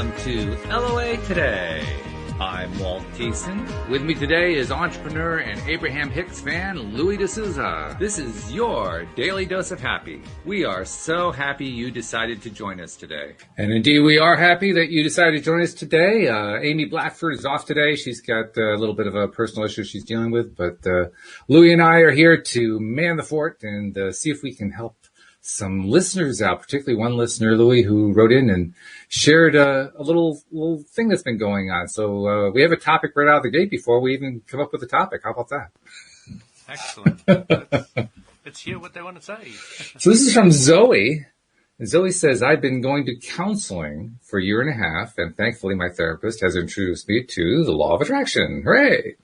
welcome to LOA Today. I'm Walt Thiessen. With me today is entrepreneur and Abraham Hicks fan, Louis D'Souza. This is your daily dose of happy. We are so happy you decided to join us today. And indeed, we are happy that you decided to join us today. Amy Blackford is off today. She's got a little bit of a personal issue she's dealing with, but Louis and I are here to man the fort and see if we can help some listeners out, particularly one listener, Louis, who wrote in and shared a little thing that's been going on. So we have a topic right out of the gate before we even come up with a topic. How about that? Excellent. Let's hear what they want to say. So this is from Zoe. Zoe says, I've been going to counseling for a year and a half, and thankfully my therapist has introduced me to the law of attraction. Hooray!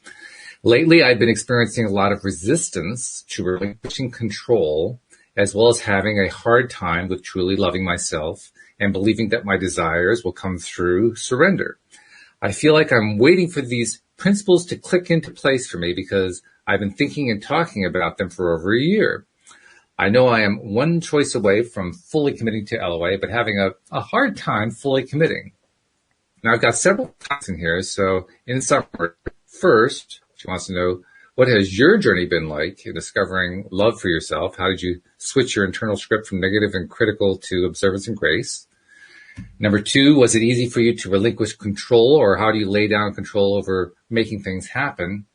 Lately, I've been experiencing a lot of resistance to relinquishing control, as well as having a hard time with truly loving myself and believing that my desires will come through surrender. I feel like I'm waiting for these principles to click into place for me because I've been thinking and talking about them for over a year. I know I am one choice away from fully committing to LOA, but having a hard time fully committing. Now, I've got several points in here, so in summary, first, she wants to know, what has your journey been like in discovering love for yourself? How did you switch your internal script from negative and critical to observance and grace? Number two, was it easy for you to relinquish control, or how do you lay down control over making things happen?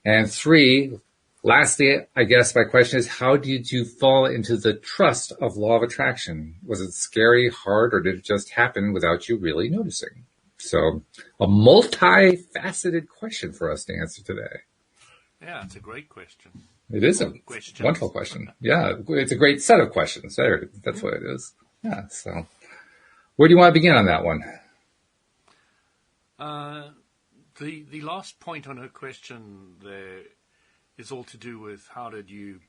And three, lastly, I guess my question is, how did you fall into the trust of law of attraction? Was it scary, hard, or did it just happen without you really noticing? So a multifaceted question for us to answer today. Yeah, it's a great question. It is a wonderful question. Yeah, it's a great set of questions. That's what it is. Yeah, so where do you want to begin on that one? The last point on her question there is all to do with how did you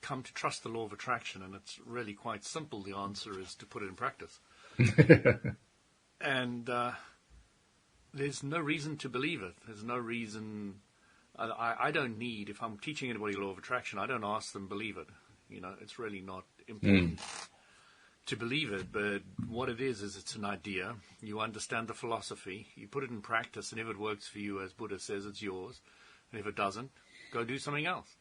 come to trust the law of attraction? And it's really quite simple. The answer is to put it in practice. And there's no reason to believe it. There's no reason. I don't need, if I'm teaching anybody law of attraction, I don't ask them believe it. You know, it's really not important to believe it. But what it is it's an idea. You understand the philosophy. You put it in practice, and if it works for you, as Buddha says, it's yours. And if it doesn't, go do something else.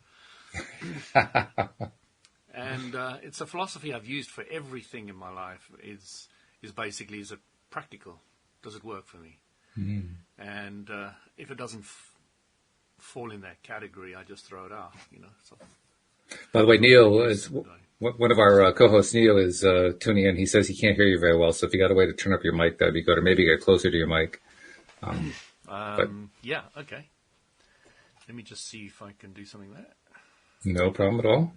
And it's a philosophy I've used for everything in my life. Is basically, is it practical? Does it work for me? And if it doesn't fall in that category, I just throw it out, you know. So, by the way, Neil is one of our co-hosts. Neil is tuning in. He says he can't hear you very well, so if you got a way to turn up your mic, that'd be good, or maybe get closer to your mic. Yeah, okay. Let me just see if I can do something there. No problem at all.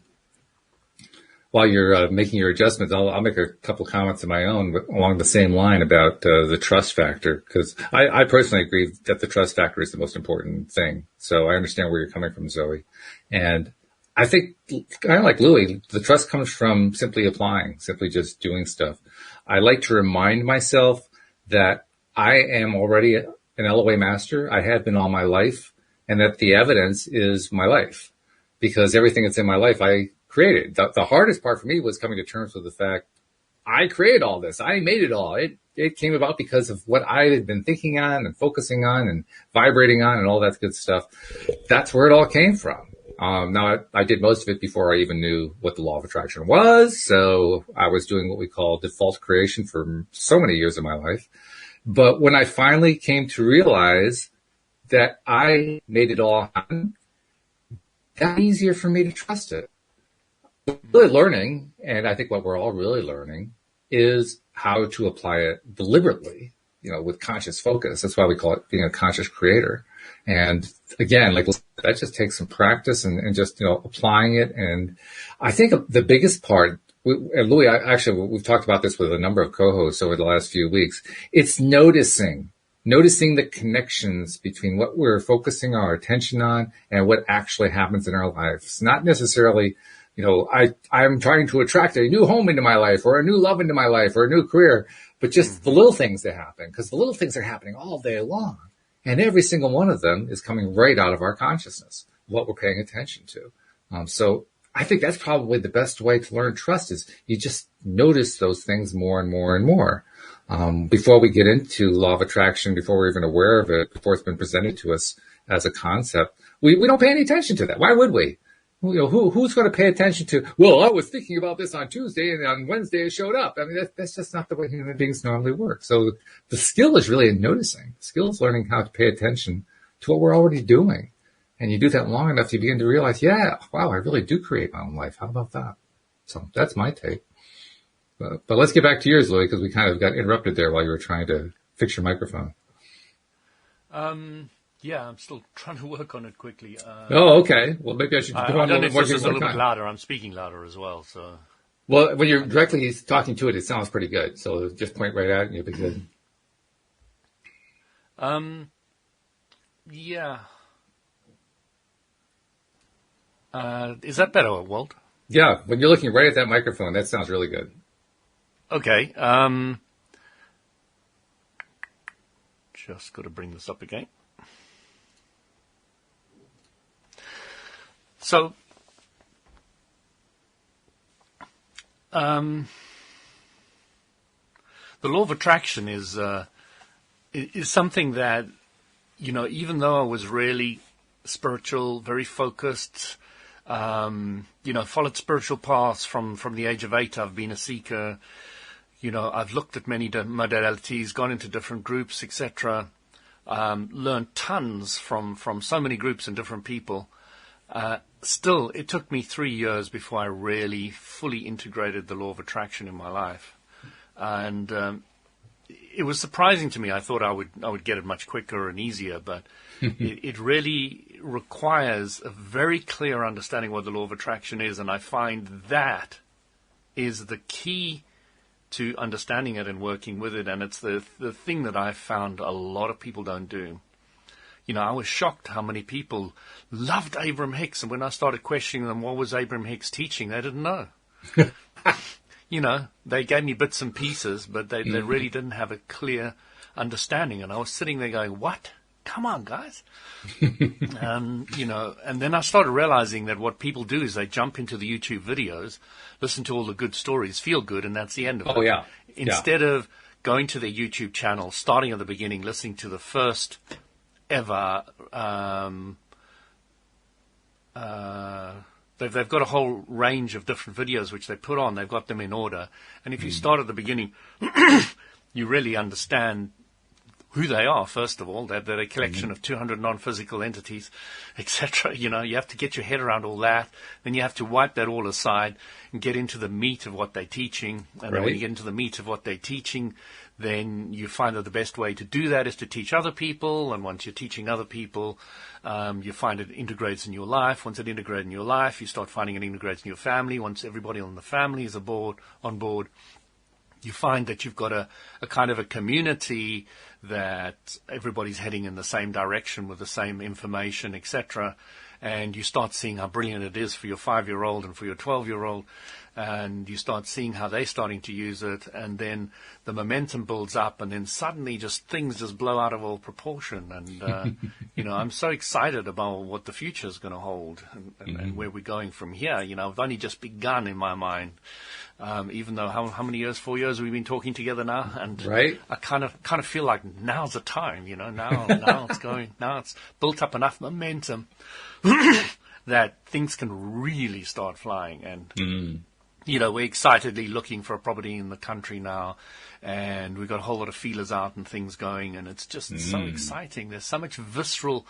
While you're making your adjustments, I'll make a couple comments of my own along the same line about the trust factor, because I personally agree that the trust factor is the most important thing. So I understand where you're coming from, Zoe. And I think, kind of like Louis, the trust comes from simply applying, simply just doing stuff. I like to remind myself that I am already an LOA master. I have been all my life, and that the evidence is my life, because everything that's in my life, I created. The hardest part for me was coming to terms with the fact I created all this. I made it all. It came about because of what I had been thinking on and focusing on and vibrating on and all that good stuff. That's where it all came from. Now, I did most of it before I even knew what the law of attraction was. So I was doing what we call default creation for so many years of my life. But when I finally came to realize that I made it all happen, it got easier for me to trust it. Really learning, and I think what we're all really learning, is how to apply it deliberately, you know, with conscious focus. That's why we call it being a conscious creator. And again, like that just takes some practice and just, you know, applying it. And I think the biggest part, and Louis, we've talked about this with a number of co-hosts over the last few weeks. It's noticing the connections between what we're focusing our attention on and what actually happens in our lives. Not necessarily, you know, I'm trying to attract a new home into my life or a new love into my life or a new career, but just the little things that happen, because the little things are happening all day long. And every single one of them is coming right out of our consciousness, what we're paying attention to. So I think that's probably the best way to learn trust is you just notice those things more and more and more. Before we get into law of attraction, before we're even aware of it, before it's been presented to us as a concept, we don't pay any attention to that. Why would we? Who's going to pay attention to, well, I was thinking about this on Tuesday and on Wednesday it showed up. I mean, that's just not the way human beings normally work. So the skill is really in noticing. The skill is learning how to pay attention to what we're already doing. And you do that long enough, you begin to realize, yeah, wow, I really do create my own life. How about that? So that's my take. But let's get back to yours, Louis, because we kind of got interrupted there while you were trying to fix your microphone. Yeah, I'm still trying to work on it quickly. Oh, okay. Well, maybe I should I put on a don't know little if more. this is a little bit louder. I'm speaking louder as well, so. Well, when you're directly talking to it, it sounds pretty good. So just point right at it and you'll be good. Yeah. Is that better, Walt? Yeah, when you're looking right at that microphone, that sounds really good. Okay. Just got to bring this up again. So, the law of attraction is something that, even though I was really spiritual, very focused, followed spiritual paths from the age of 8. I've been a seeker. I've looked at many modalities, gone into different groups, etc. Learned tons from so many groups and different people. Still, it took me 3 years before I really fully integrated the law of attraction in my life. And it was surprising to me. I thought I would get it much quicker and easier, but it really requires a very clear understanding what the law of attraction is, and I find that is the key to understanding it and working with it, and it's the thing that I've found a lot of people don't do. I was shocked how many people loved Abraham Hicks, and when I started questioning them, what was Abraham Hicks teaching, they didn't know. They gave me bits and pieces, but they really didn't have a clear understanding, and I was sitting there going, what? Come on, guys. And then I started realizing that what people do is they jump into the YouTube videos, listen to all the good stories, feel good, and that's the end of it. Oh, yeah. Instead of going to their YouTube channel, starting at the beginning, listening to the first ever, they've got a whole range of different videos which they put on. They've got them in order. And if you start at the beginning, you really understand who they are, first of all. They're a collection of 200 non-physical entities, etc. You have to get your head around all that. Then you have to wipe that all aside and get into the meat of what they're teaching. And then when you get into the meat of what they're teaching, then you find that the best way to do that is to teach other people. And once you're teaching other people, you find it integrates in your life. Once it integrates in your life, you start finding it integrates in your family. Once everybody in the family is on board, you find that you've got a kind of a community that everybody's heading in the same direction with the same information, etc. And you start seeing how brilliant it is for your 5-year-old and for your 12-year-old. And you start seeing how they're starting to use it, and then the momentum builds up, and then suddenly things just blow out of all proportion. And, I'm so excited about what the future is going to hold and where we're going from here. I've only just begun in my mind, even though how many years, 4 years we've been talking together now, and right. I kind of feel like now's the time, now it's going, now it's built up enough momentum that things can really start flying. And we're excitedly looking for a property in the country now, and we've got a whole lot of feelers out and things going, and it's just so exciting. There's so much visceral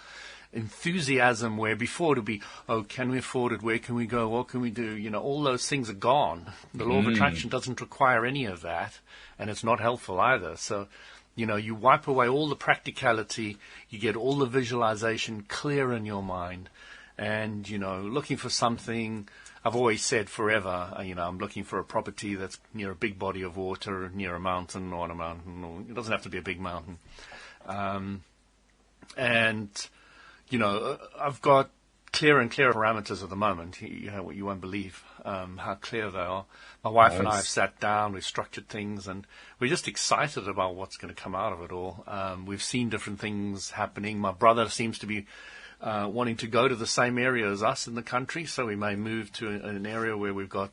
enthusiasm where before it would be, oh, can we afford it? Where can we go? What can we do? All those things are gone. The law of attraction doesn't require any of that, and it's not helpful either. So, you wipe away all the practicality, you get all the visualization clear in your mind, and, looking for something. I've always said forever, I'm looking for a property that's near a big body of water, near a mountain, or on a mountain. Or it doesn't have to be a big mountain. I've got clearer and clearer parameters at the moment. You won't believe how clear they are. My wife and I have sat down, we've structured things, and we're just excited about what's going to come out of it all. We've seen different things happening. My brother seems to be wanting to go to the same area as us in the country, so we may move to an area where we've got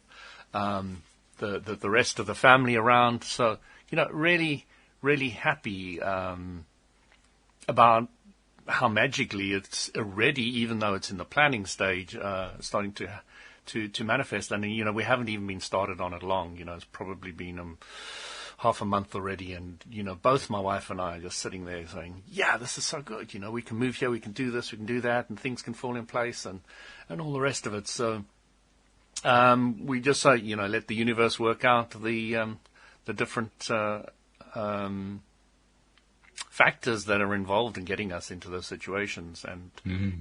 the rest of the family around. So, really, really happy about how magically it's already, even though it's in the planning stage, starting to manifest. And, we haven't even been started on it long. It's probably been half a month already. And, both my wife and I are just sitting there saying, yeah, this is so good. We can move here, we can do this, we can do that, and things can fall in place and all the rest of it. So we just say, let the universe work out the different factors that are involved in getting us into those situations. And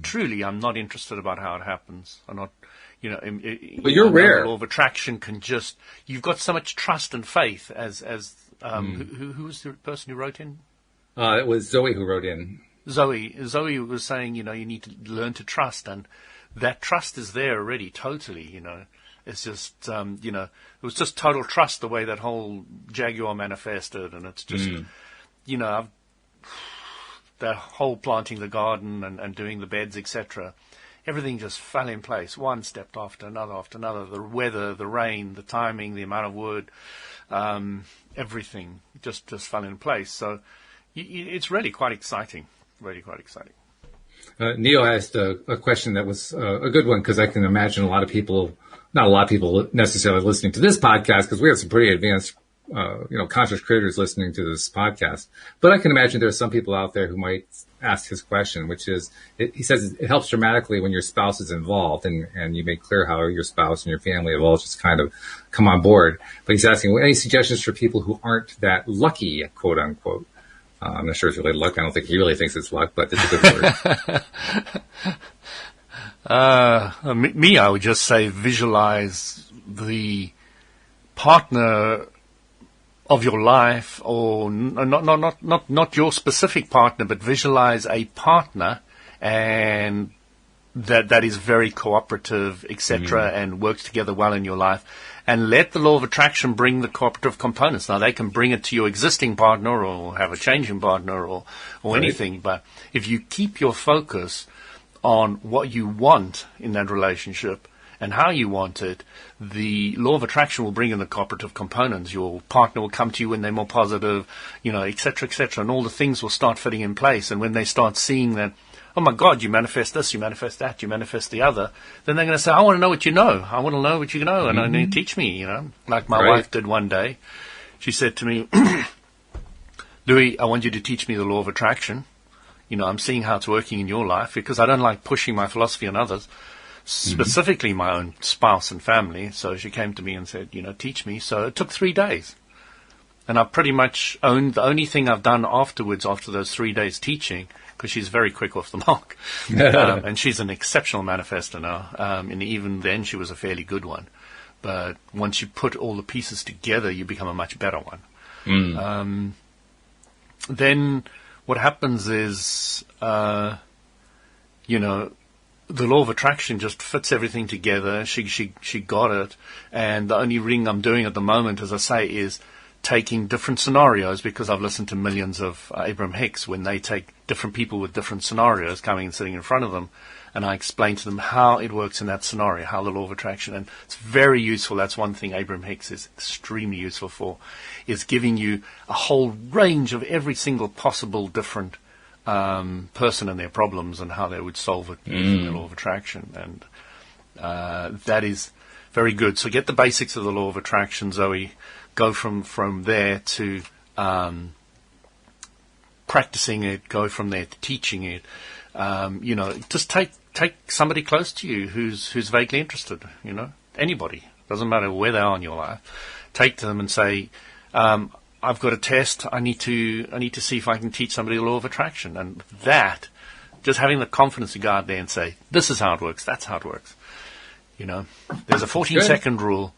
truly, I'm not interested about how it happens. I'm not, but you're rare. The law of attraction can just, you've got so much trust and faith as who was the person who wrote in? It was Zoe who wrote in. Zoe was saying, you need to learn to trust, and that trust is there already totally, It's just, it was just total trust the way that whole Jaguar manifested, and it's just, that whole planting the garden and doing the beds, etc. Everything just fell in place, one step after another. The weather, the rain, the timing, the amount of wood, everything just fell in place. So it's really quite exciting, Neo asked a question that was a good one, because I can imagine not a lot of people necessarily listening to this podcast, because we have some pretty advanced conscious creators listening to this podcast. But I can imagine there are some people out there who might ask his question, which is, he says it helps dramatically when your spouse is involved, and you make clear how your spouse and your family have all just kind of come on board. But he's asking, any suggestions for people who aren't that lucky, quote unquote? I'm not sure it's really luck. I don't think he really thinks it's luck, but it's a good word. I would just say visualize the partner of your life, or not your specific partner, but visualize a partner and that is very cooperative, etc., and works together well in your life. And let the law of attraction bring the cooperative components. Now, they can bring it to your existing partner or have a changing partner or right. Anything. But if you keep your focus on what you want in that relationship and how you want it, the law of attraction will bring in the cooperative components. Your partner will come to you when they're more positive, et cetera, and all the things will start fitting in place. And when they start seeing that, oh my God, you manifest this, you manifest that, you manifest the other, then they're going to say, I want to know what you know. I want to know what you know, and I need to teach me, Like my wife did one day. She said to me, Louis, I want you to teach me the law of attraction. I'm seeing how it's working in your life, because I don't like pushing my philosophy on others, specifically my own spouse and family. So she came to me and said, teach me. So it took 3 days. And I pretty much owned the only thing I've done afterwards, after those 3 days teaching, because she's very quick off the mark. And she's an exceptional manifestor now. And even then, she was a fairly good one. But once you put all the pieces together, you become a much better one. Then what happens is, the law of attraction just fits everything together. She got it. And the only ring I'm doing at the moment, as I say, is taking different scenarios, because I've listened to millions of Abraham Hicks, when they take different people with different scenarios coming and sitting in front of them, and I explain to them how it works in that scenario, how the law of attraction, and it's very useful. That's one thing Abraham Hicks is extremely useful for, is giving you a whole range of every single possible different person and their problems and how they would solve it using the law of attraction. And that is very good. So get the basics of the law of attraction, Zoe. Go from there to practicing it. Go from there to teaching it. Just take somebody close to you who's vaguely interested. Anybody, doesn't matter where they are in your life. Take to them and say, I've got a test. I need to see if I can teach somebody the law of attraction. And that, just having the confidence to go out there and say, this is how it works. That's how it works. There's a 14-second rule.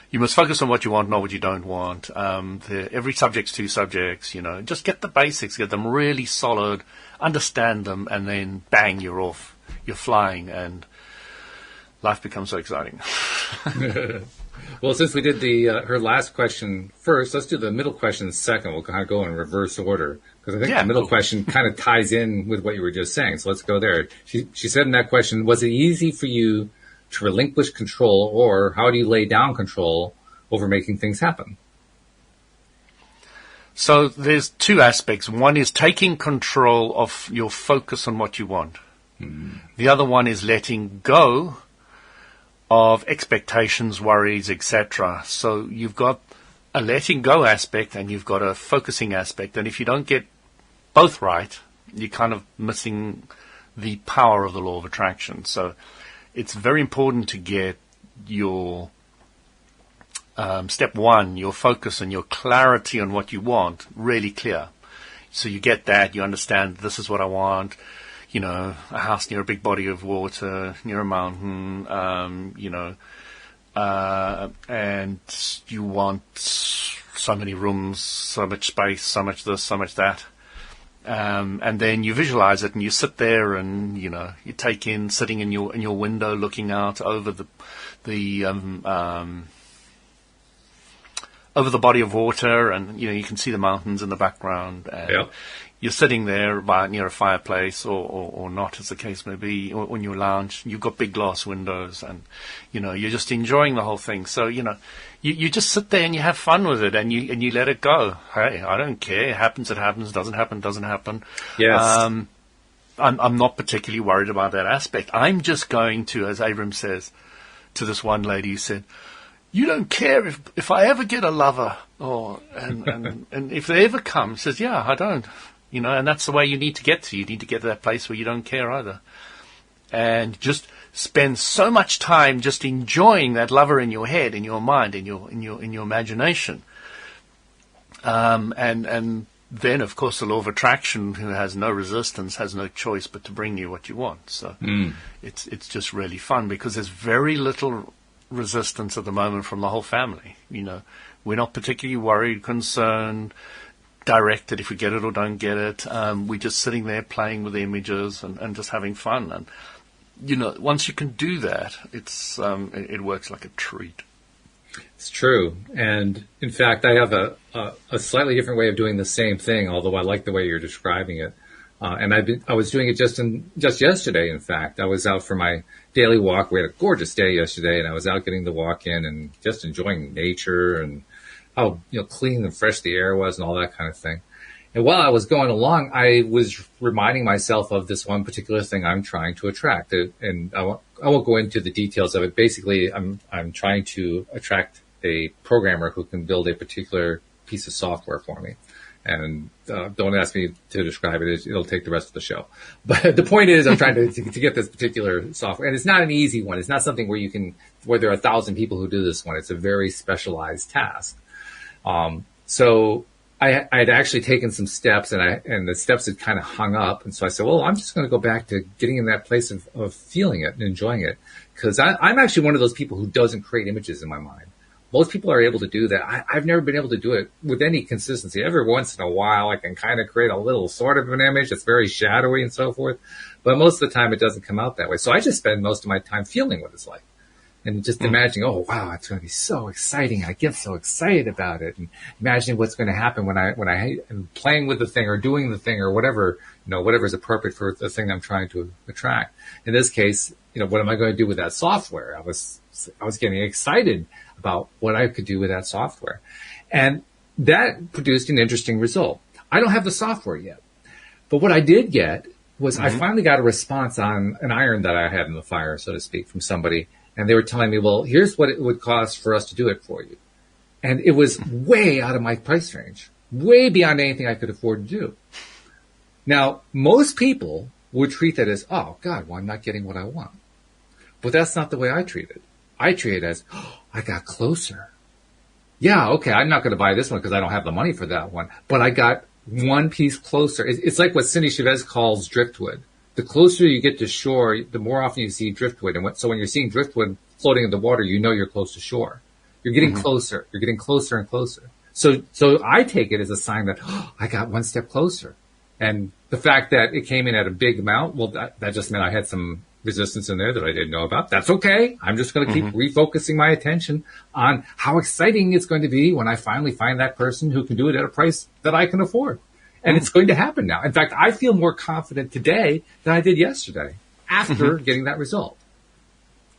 You must focus on what you want, not what you don't want. Every subject's 2 subjects, just get the basics, get them really solid, understand them, and then bang, you're off. You're flying, and life becomes so exciting. Well, since we did her last question first, let's do the middle question second. We'll kind of go in reverse order, because I think the middle question kind of ties in with what you were just saying. So let's go there. She said in that question, was it easy for you to relinquish control, or how do you lay down control over making things happen. So there's two aspects. One is taking control of your focus on what you want. The other one is letting go of expectations, worries, etc. So you've got a letting go aspect and you've got a focusing aspect. And if you don't get both right, you're kind of missing the power of the law of attraction. So it's very important to get your step one, your focus and your clarity on what you want really clear. So you get that, you understand this is what I want, you know, a house near a big body of water, near a mountain, and you want so many rooms, so much space, so much this, so much that. And then you visualize it and you sit there and, you know, you take in sitting in your window looking out over over the body of water, and you know you can see the mountains in the background. And Yep. You're sitting there near a fireplace, or not, as the case may be, or on your lounge. You've got big glass windows, and you know you're just enjoying the whole thing. So you know you just sit there and you have fun with it, and you let it go. Hey, I don't care. It happens. It happens. Doesn't happen. Doesn't happen. Yes. I'm not particularly worried about that aspect. I'm just going to, as Abram says to this one lady who said, you don't care if I ever get a lover, and if they ever come. He says, yeah, I don't. You know, and that's the way you need to get to. You need to get to that place where you don't care either. And just spend so much time just enjoying that lover in your head, in your mind, in your imagination. And then, of course, the law of attraction, who has no resistance, has no choice but to bring you what you want. So it's just really fun because there's very little resistance at the moment from the whole family. You know, we're not particularly worried, concerned, directed if we get it or don't get it. We're just sitting there playing with the images and just having fun. And you know, once you can do that, it works like a treat. It's true. And in fact, I have a slightly different way of doing the same thing, although I like the way you're describing it. And I was doing it just yesterday. In fact, I was out for my daily walk. We had a gorgeous day yesterday, and I was out getting the walk in and just enjoying nature and how, you know, clean and fresh the air was and all that kind of thing. And while I was going along, I was reminding myself of this one particular thing I'm trying to attract. And I won't go into the details of it. Basically, I'm trying to attract a programmer who can build a particular piece of software for me. And don't ask me to describe it. It'll take the rest of the show. But the point is, I'm trying to get this particular software. And it's not an easy one. It's not something where there are 1,000 people who do this one. It's a very specialized task. So I had actually taken some steps, and the steps had kind of hung up. And so I said, well, I'm just going to go back to getting in that place of feeling it and enjoying it. Because I'm actually one of those people who doesn't create images in my mind. Most people are able to do that. I've never been able to do it with any consistency. Every once in a while, I can kind of create a little sort of an image that's very shadowy and so forth. But most of the time, it doesn't come out that way. So I just spend most of my time feeling what it's like. And just imagining, oh, wow, it's going to be so exciting. I get so excited about it. And imagining what's going to happen when I am playing with the thing or doing the thing or whatever, you know, whatever is appropriate for the thing I'm trying to attract. In this case, you know, what am I going to do with that software? I was getting excited about what I could do with that software. And that produced an interesting result. I don't have the software yet. But what I did get was I finally got a response on an iron that I had in the fire, so to speak, from somebody. And they were telling me, well, here's what it would cost for us to do it for you. And it was way out of my price range, way beyond anything I could afford to do. Now, most people would treat that as, oh, God, well, I'm not getting what I want. But that's not the way I treat it. I treat it as, oh, I got closer. Yeah, okay, I'm not going to buy this one because I don't have the money for that one. But I got one piece closer. It's like what Cindy Chavez calls driftwood. The closer you get to shore, the more often you see driftwood. And so when you're seeing driftwood floating in the water, you know you're close to shore. You're getting closer. You're getting closer and closer. So I take it as a sign that, oh, I got one step closer. And the fact that it came in at a big amount, well, that just meant I had some resistance in there that I didn't know about. That's okay. I'm just going to keep refocusing my attention on how exciting it's going to be when I finally find that person who can do it at a price that I can afford. And it's going to happen now. In fact, I feel more confident today than I did yesterday after getting that result.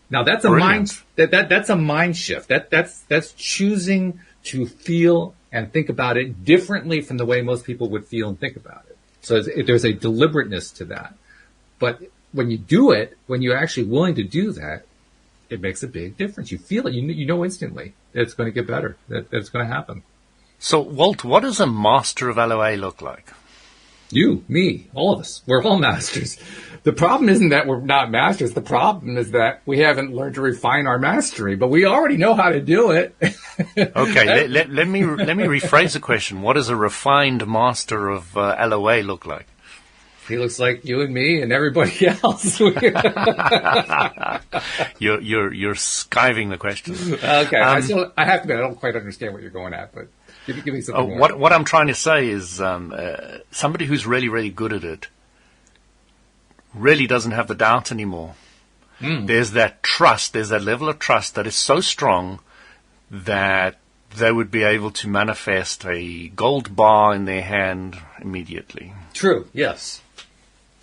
Now that's a Brilliant. that's a mind shift. That's choosing to feel and think about it differently from the way most people would feel and think about it. So there's a deliberateness to that. But when you do it, when you're actually willing to do that, it makes a big difference. You feel it. You know instantly that it's going to get better. That it's going to happen. So, Walt, what does a master of LOA look like? You, me, all of us. We're all masters. The problem isn't that we're not masters. The problem is that we haven't learned to refine our mastery, but we already know how to do it. Okay, let me rephrase the question. What does a refined master of LOA look like? He looks like you and me and everybody else. You're skiving the question. Okay, I have to admit, I don't quite understand what you're going at, but give me something more. What I'm trying to say is somebody who's really, really good at it really doesn't have the doubt anymore. There's that trust, there's that level of trust that is so strong that they would be able to manifest a gold bar in their hand immediately. True, yes.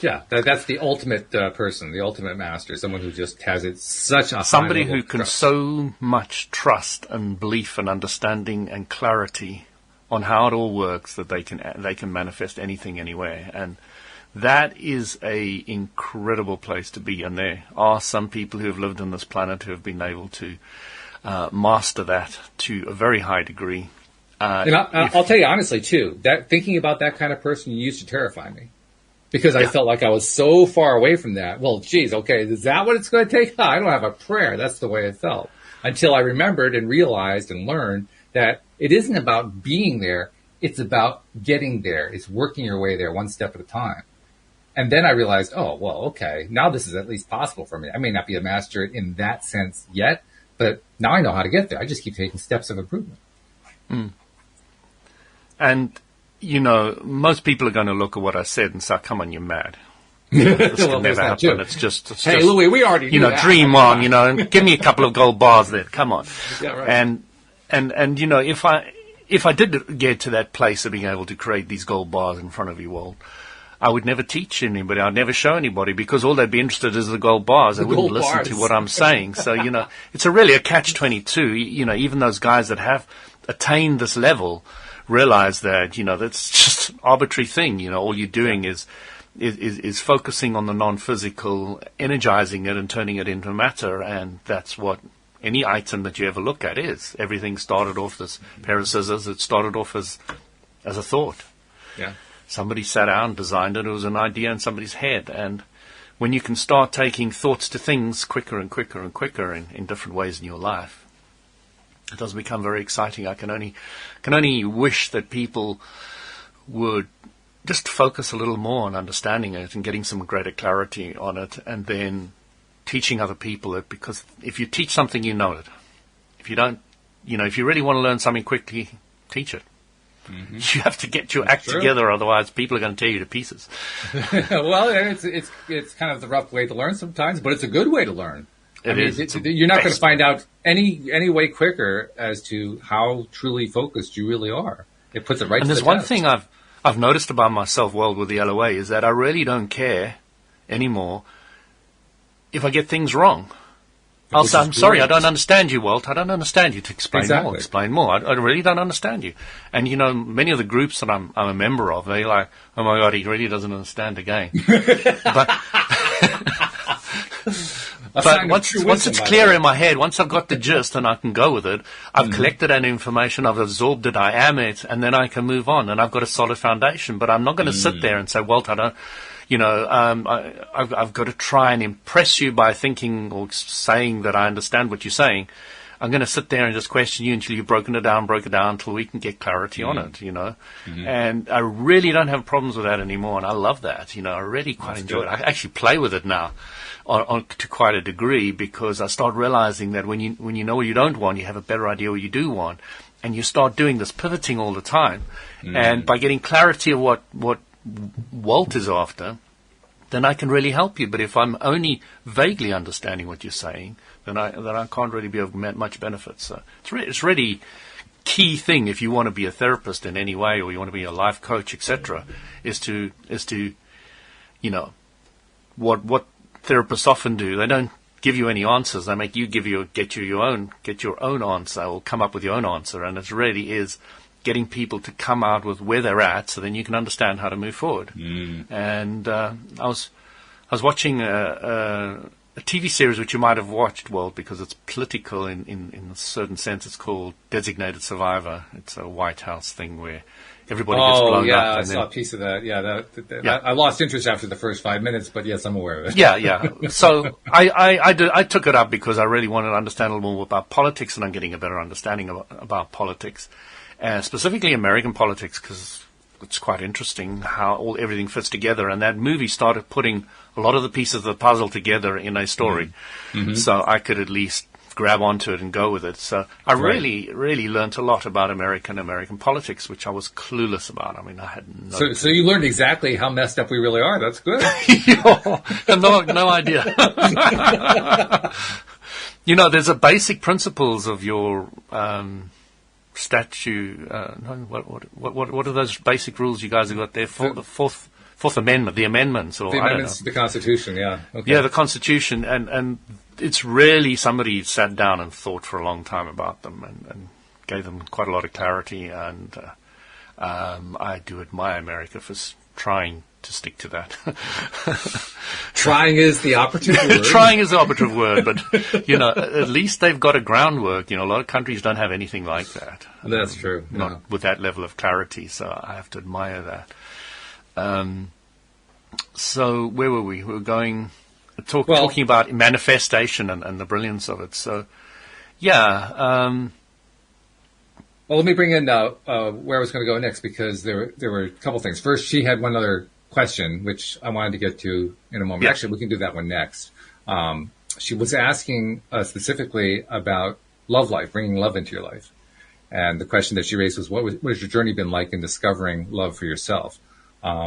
Yeah, that's the ultimate person, the ultimate master, someone who just has it such a somebody high level who of can trust. so much trust and belief and understanding and clarity on how it all works that they can manifest anything anywhere. And that is a incredible place to be. And there are some people who have lived on this planet who have been able to master that to a very high degree. And I'll tell you honestly too, that thinking about that kind of person used to terrify me. Because I felt like I was so far away from that. Well, geez, okay, is that what it's going to take? I don't have a prayer. That's the way it felt. Until I remembered and realized and learned that it isn't about being there. It's about getting there. It's working your way there one step at a time. And then I realized, oh, well, okay, now this is at least possible for me. I may not be a master in that sense yet, but now I know how to get there. I just keep taking steps of improvement. And you know, most people are going to look at what I said and say, come on, you're mad. This Well, can there's never that happen. too. It's just, Hey, Louis, we already knew that. dream on, and give me a couple of gold bars then. Come on. Yeah, right. And you know, if I did get to that place of being able to create these gold bars in front of you all, I would never teach anybody. I'd never show anybody because all they'd be interested is the gold bars. They wouldn't gold listen bars. to what I'm saying. So, it's really a catch-22. Even those guys that have attained this level realize that, that's just an arbitrary thing. All you're doing is focusing on the non-physical, energizing it and turning it into matter. And that's what any item that you ever look at is. Everything started off this pair of scissors. It started off as a thought. Yeah. Somebody sat down, designed it. It was an idea in somebody's head. And when you can start taking thoughts to things quicker and quicker and quicker in different ways in your life, it does become very exciting. I can only wish that people would just focus a little more on understanding it and getting some greater clarity on it, and then teaching other people it. Because if you teach something, you know it. If you don't, if you really want to learn something quickly, teach it. Mm-hmm. You have to get your act together, otherwise people are going to tear you to pieces. Well, it's kind of the rough way to learn sometimes, but it's a good way to learn. You're not going to find out any way quicker as to how truly focused you really are. It puts it right. And there's one thing I've noticed about myself, with the LOA, is that I really don't care anymore if I get things wrong. I'll say, I'm sorry, I don't understand you, Walt. I don't understand you. To explain more, explain more. I really don't understand you. And, many of the groups that I'm a member of, they're like, oh, my God, he really doesn't understand again. But once it's clear in my head, once I've got the gist and I can go with it, I've collected that information, I've absorbed it, I am it, and then I can move on, and I've got a solid foundation. But I'm not going to sit there and say, Walt, I don't... I've got to try and impress you by thinking or saying that I understand what you're saying. I'm going to sit there and just question you until you've broken it down until we can get clarity on it, Mm-hmm. And I really don't have problems with that anymore, and I love that. I really quite enjoy it. I actually play with it now to quite a degree, because I start realizing that when you know what you don't want, you have a better idea what you do want, and you start doing this pivoting all the time. Mm-hmm. And by getting clarity of what Walt is after, then I can really help you. But if I'm only vaguely understanding what you're saying, then I can't really be of much benefit. So it's really key thing if you want to be a therapist in any way, or you want to be a life coach, etc., is to what therapists often do. They don't give you any answers. They make you get your own answer, or come up with your own answer. And it really is getting people to come out with where they're at, so then you can understand how to move forward. And I was watching a TV series which you might have watched, well, because it's political in a certain sense. It's called Designated Survivor. It's a White House thing where everybody gets blown up. Oh, yeah, I saw a piece of that. Yeah, I lost interest after the first 5 minutes, but yes, I'm aware of it. Yeah. So I took it up because I really wanted to understand a little more about politics, and I'm getting a better understanding about politics, specifically American politics, because it's quite interesting how everything fits together. And that movie started putting a lot of the pieces of the puzzle together in a story, so I could at least grab onto it and go with it. So I really learned a lot about American politics, which I was clueless about. I mean, I had no... So you learned exactly how messed up we really are. That's good. No idea. There's a basic principles of your statute. What are those basic rules you guys have got there for the Fourth Amendment, the amendments, or the amendments to the Constitution? Yeah. Okay. Yeah, the Constitution, and it's really somebody sat down and thought for a long time about them and gave them quite a lot of clarity. And I do admire America for trying to stick to that. Trying is the operative word. Trying is the operative word, but at least they've got a groundwork. A lot of countries don't have anything like that. That's true. Not with that level of clarity. So I have to admire that. So where were we? We were going talking about manifestation and the brilliance of it. So yeah. Well, let me bring in where I was going to go next, because there were a couple things. First, she had one other question, which I wanted to get to in a moment. Yeah. Actually, we can do that one next. She was asking specifically about love life, bringing love into your life. And the question that she raised was, what has your journey been like in discovering love for yourself? I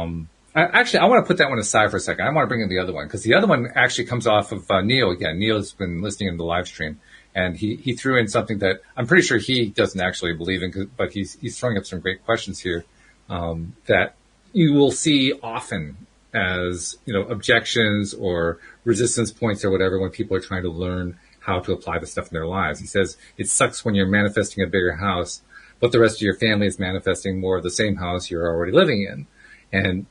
want to put that one aside for a second. I want to bring in the other one, because the other one actually comes off of Neil again. Neil has been listening in the live stream, and he threw in something that I'm pretty sure he doesn't actually believe in, but he's throwing up some great questions here that you will see often as objections or resistance points or whatever when people are trying to learn how to apply the stuff in their lives. He says it sucks when you're manifesting a bigger house, but the rest of your family is manifesting more of the same house you're already living in. And,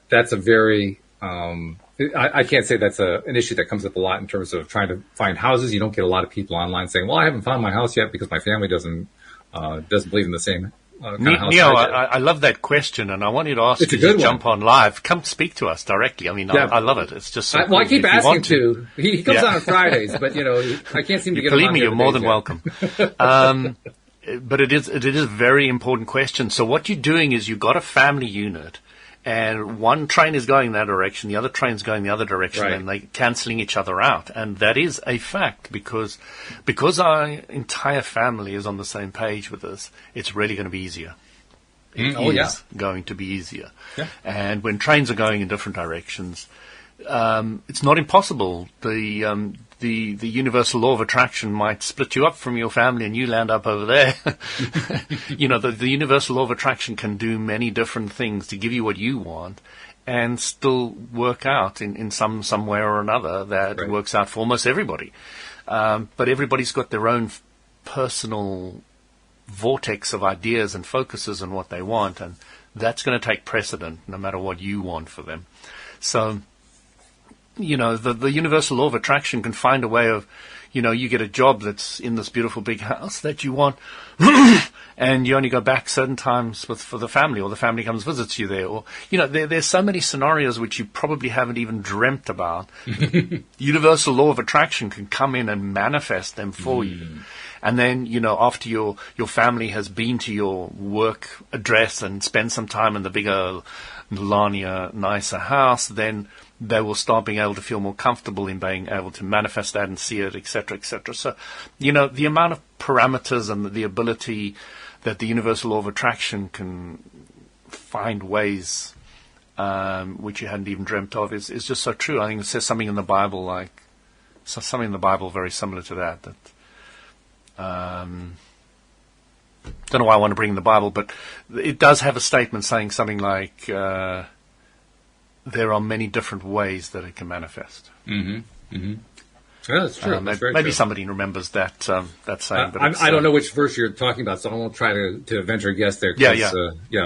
that's a very, I can't say that's an issue that comes up a lot in terms of trying to find houses. You don't get a lot of people online saying, well, I haven't found my house yet because my family doesn't believe in the same kind of house. Neil, I love that question, and I want you to ask you to jump on live. Come speak to us directly. I mean, yeah. I love it. It's just so cool. I keep asking to. He comes on Fridays, but, I can't seem to get him on. Believe me, you're more than welcome. But it is a very important question. So what you're doing is you've got a family unit, and one train is going that direction, the other train's going the other direction, right, and they're cancelling each other out. And that is a fact, because our entire family is on the same page with us, it's really going to be easier. It is going to be easier. Yeah. And when trains are going in different directions, it's not impossible. The universal law of attraction might split you up from your family and you land up over there. The universal law of attraction can do many different things to give you what you want and still work out in some way or another that works out for almost everybody. But everybody's got their own personal vortex of ideas and focuses on what they want, and that's going to take precedent no matter what you want for them. So, the universal law of attraction can find a way of, you get a job that's in this beautiful big house that you want, and you only go back certain times for the family, or the family comes visits you there, or, there's so many scenarios which you probably haven't even dreamt about. Universal law of attraction can come in and manifest them for you. And then, after your family has been to your work address and spent some time in the bigger, larger, nicer house, then they will start being able to feel more comfortable in being able to manifest that and see it, etc., etc. So, the amount of parameters and the ability that the universal law of attraction can find ways which you hadn't even dreamt of is just so true. I think it says something in the Bible very similar to that. Don't know why I want to bring in the Bible, but it does have a statement saying something like, there are many different ways that it can manifest. Mm-hmm. Mm-hmm. Yeah, that's true. That's very maybe true. somebody remembers that saying. But I don't know which verse you're talking about, so I won't try to venture a guess there. Yeah.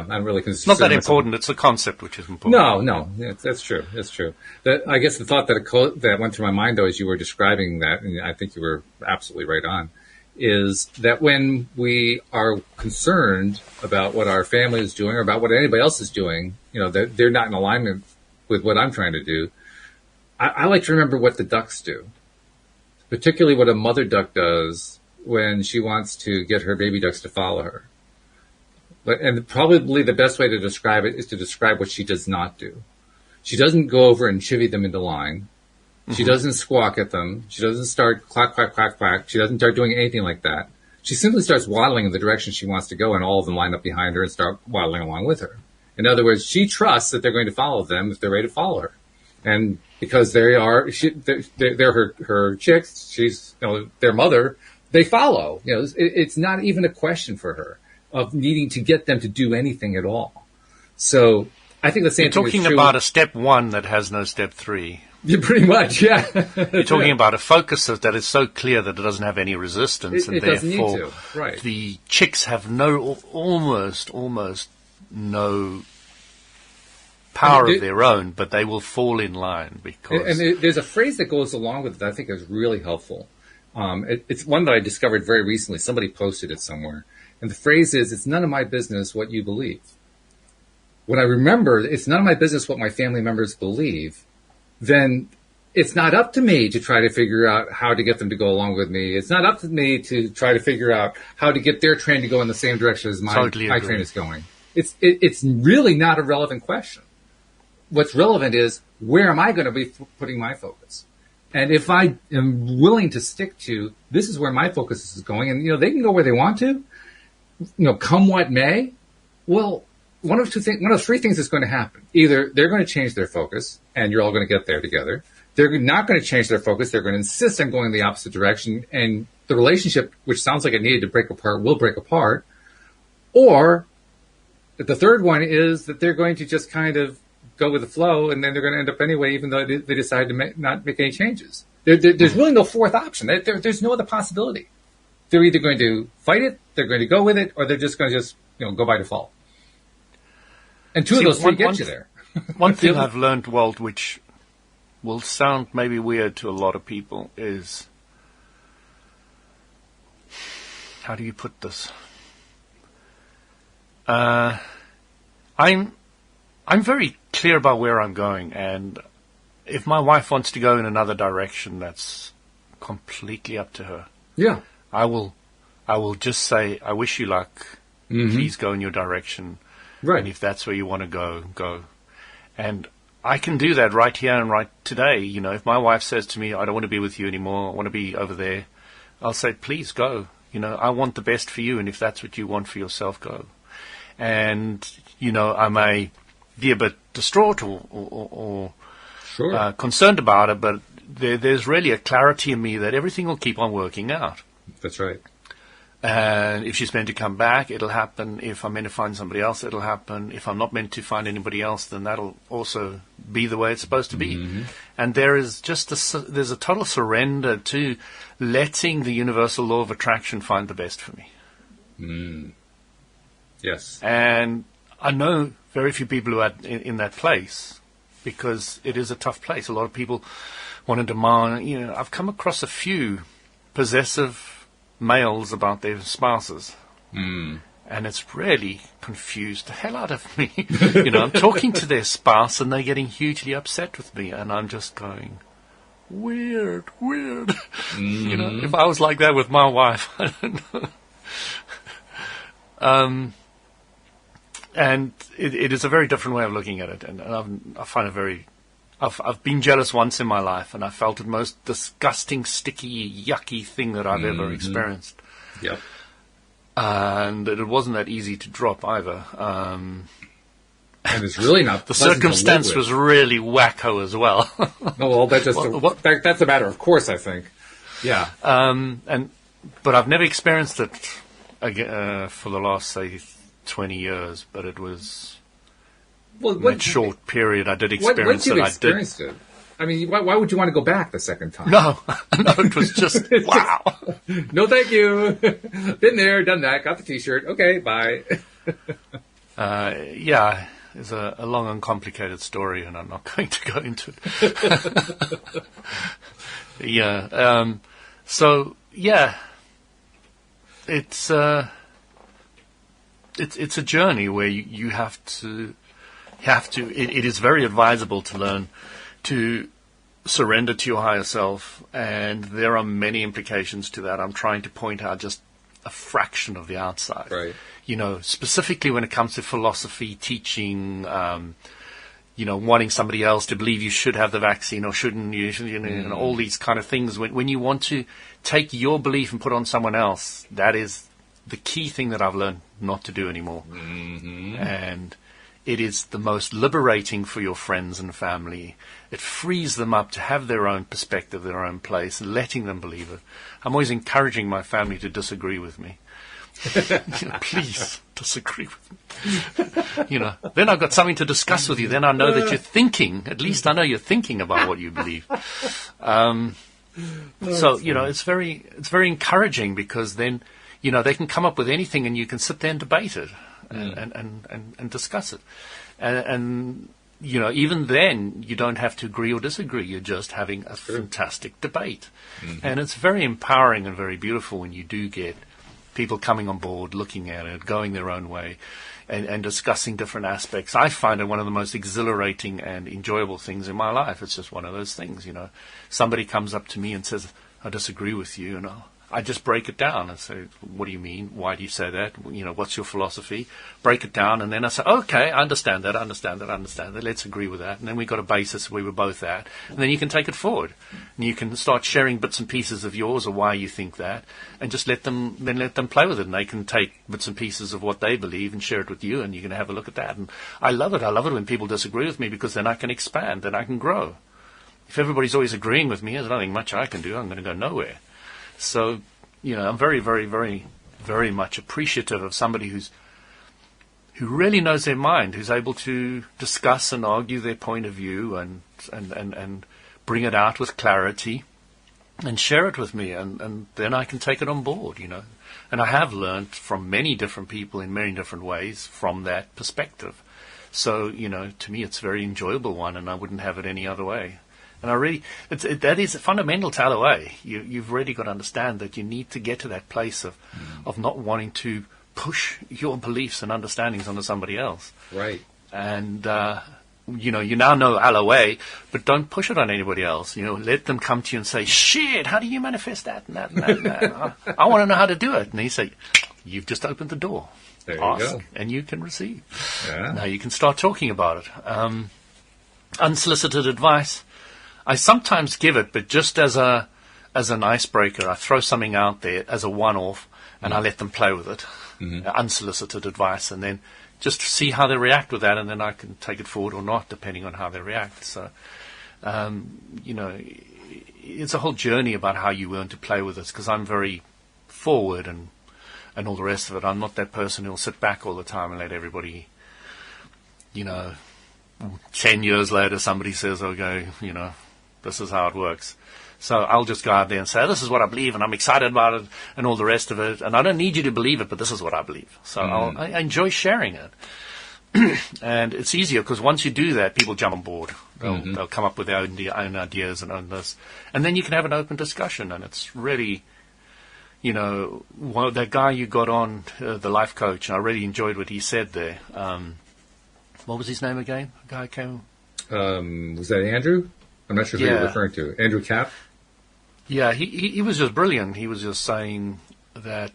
I'm really concerned. It's not that important. It's a concept which is important. No, that's true. That's true. I guess the thought that went through my mind, though, as you were describing that, and I think you were absolutely right on, is that when we are concerned about what our family is doing or about what anybody else is doing, that they're not in alignment with what I'm trying to do, I like to remember what the ducks do, particularly what a mother duck does when she wants to get her baby ducks to follow her. And probably the best way to describe it is to describe what she does not do. She doesn't go over and chivvy them into line. She doesn't squawk at them. She doesn't start quack, quack, quack, quack. She doesn't start doing anything like that. She simply starts waddling in the direction she wants to go, and all of them line up behind her and start waddling along with her. In other words, she trusts that they're going to follow them if they're ready to follow her. And because they're her chicks, she's, their mother, they follow. It's not even a question for her of needing to get them to do anything at all. So I think the same thing is true. You're talking about a step 1 that has no step 3. Yeah, pretty much, yeah. You're talking about a focus that is so clear that it doesn't have any resistance, and therefore right. The chicks have almost no power of their own, but they will fall in line because. And there's a phrase that goes along with it that I think is really helpful. It's one that I discovered very recently. Somebody posted it somewhere, and the phrase is, "It's none of my business what you believe." When I remember, it's none of my business what my family members believe, then it's not up to me to try to figure out how to get them to go along with me. It's not up to me to try to figure out how to get their train to go in the same direction as my train is going. It's really not a relevant question. What's relevant is, where am I going to be putting my focus? And if I am willing to stick to, this is where my focus is going, and they can go where they want to, come what may, well, one of three things is going to happen. Either they're going to change their focus, and you're all going to get there together. They're not going to change their focus. They're going to insist on going the opposite direction, and the relationship, which sounds like it needed to break apart, will break apart. Or the third one is that they're going to just kind of go with the flow, and then they're going to end up anyway, even though they decide to not make any changes. There's really no fourth option. There's no other possibility. They're either going to fight it, they're going to go with it, or they're just going to go by default. And two of those three get you there. One thing I've learned, Walt, which will sound maybe weird to a lot of people, is, how do you put this? I'm very clear about where I'm going, and if my wife wants to go in another direction, that's completely up to her. Yeah. I will just say, I wish you luck. Please go in your direction. Right. And if that's where you want to go, go. And I can do that right here and right today. If my wife says to me, I don't want to be with you anymore, I want to be over there, I'll say, please go. I want the best for you, and if that's what you want for yourself, go. And, I may be a bit distraught or sure. Concerned about it, but there's really a clarity in me that everything will keep on working out. That's right. And if she's meant to come back, it'll happen. If I'm meant to find somebody else, it'll happen. If I'm not meant to find anybody else, then that'll also be the way it's supposed to be. Mm-hmm. And there is there's a total surrender to letting the universal law of attraction find the best for me. Mm. Yes. And I know very few people who are in that place, because it is a tough place. A lot of people want to demand, I've come across a few possessive males about their spouses. And it's really confused the hell out of me. I'm talking to their spouse and they're getting hugely upset with me, and I'm just going, weird. If I was like that with my wife, I don't know. And it is a very different way of looking at it, and I find it very. I've been jealous once in my life, and I felt the most disgusting, sticky, yucky thing that I've ever experienced. Yep. And it wasn't that easy to drop either. And it's really not. The circumstance was really wacko as well. No, well, that's a matter of course, I think. Yeah. But I've never experienced it for the last, say, 20 years. But it was in that short period I did experience it. Once you've experienced it, I mean, why would you want to go back the second time? No, no, it was just, wow. No, thank you. Been there, done that, got the T-shirt. Okay, bye. Yeah, it's a long and complicated story, and I'm not going to go into it. Yeah. So yeah, it's a journey where you have to. It is very advisable to learn to surrender to your higher self, and there are many implications to that. I'm trying to point out just a fraction of the outside. Right. Specifically when it comes to philosophy, teaching, wanting somebody else to believe you should have the vaccine or shouldn't, and all these kind of things. When you want to take your belief and put on someone else, that is the key thing that I've learned not to do anymore. Mm-hmm. And it is the most liberating for your friends and family. It frees them up to have their own perspective, their own place, letting them believe it. I'm always encouraging my family to disagree with me. Please disagree with me. Then I've got something to discuss with you. Then I know that you're thinking. At least I know you're thinking about what you believe. It's very encouraging, because then they can come up with anything, and you can sit there and debate it and discuss it. And even then, you don't have to agree or disagree. You're just having a fantastic debate. Mm-hmm. And it's very empowering and very beautiful when you do get people coming on board, looking at it, going their own way, and discussing different aspects. I find it one of the most exhilarating and enjoyable things in my life. It's just one of those things, Somebody comes up to me and says, I disagree with you, and I just break it down and say, what do you mean? Why do you say that? What's your philosophy? Break it down, and then I say, okay, I understand that. Let's agree with that. And then we've got a basis we were both at. And then you can take it forward. And you can start sharing bits and pieces of yours or why you think that, and just let them play with it. And they can take bits and pieces of what they believe and share it with you, and you can have a look at that. And I love it. I love it when people disagree with me, because then I can expand, then I can grow. If everybody's always agreeing with me, there's nothing much I can do. I'm going to go nowhere. So, I'm very, very, very, very much appreciative of somebody who really knows their mind, who's able to discuss and argue their point of view and bring it out with clarity and share it with me, and then I can take it on board, And I have learned from many different people in many different ways from that perspective. So, to me it's a very enjoyable one, and I wouldn't have it any other way. And that is fundamental to LOA. You've really got to understand that you need to get to that place of not wanting to push your beliefs and understandings onto somebody else. Right. And, you now know LOA, but don't push it on anybody else. Let them come to you and say, shit, how do you manifest that and that and that and that? I want to know how to do it. And you say, you've just opened the door. There you Ask, go. and you can receive. Yeah. Now you can start talking about it. Unsolicited advice. I sometimes give it, but just as an icebreaker. I throw something out there as a one-off, and I let them play with it. Mm-hmm. Unsolicited advice, and then just see how they react with that, and then I can take it forward or not, depending on how they react. So, it's a whole journey about how you learn to play with this, because I'm very forward and all the rest of it. I'm not that person who'll sit back all the time and let everybody, 10 years later somebody says, okay, this is how it works. So I'll just go out there and say, this is what I believe, and I'm excited about it, and all the rest of it. And I don't need you to believe it, but this is what I believe. So I enjoy sharing it. And it's easier, because once you do that, people jump on board. They'll come up with their own ideas and own this. And then you can have an open discussion, and it's really, that guy you got on, the life coach, and I really enjoyed what he said there. What was his name again? The guy came... was that Andrew? I'm not sure who you're referring to. Andrew Cap? Yeah, he was just brilliant. He was just saying that,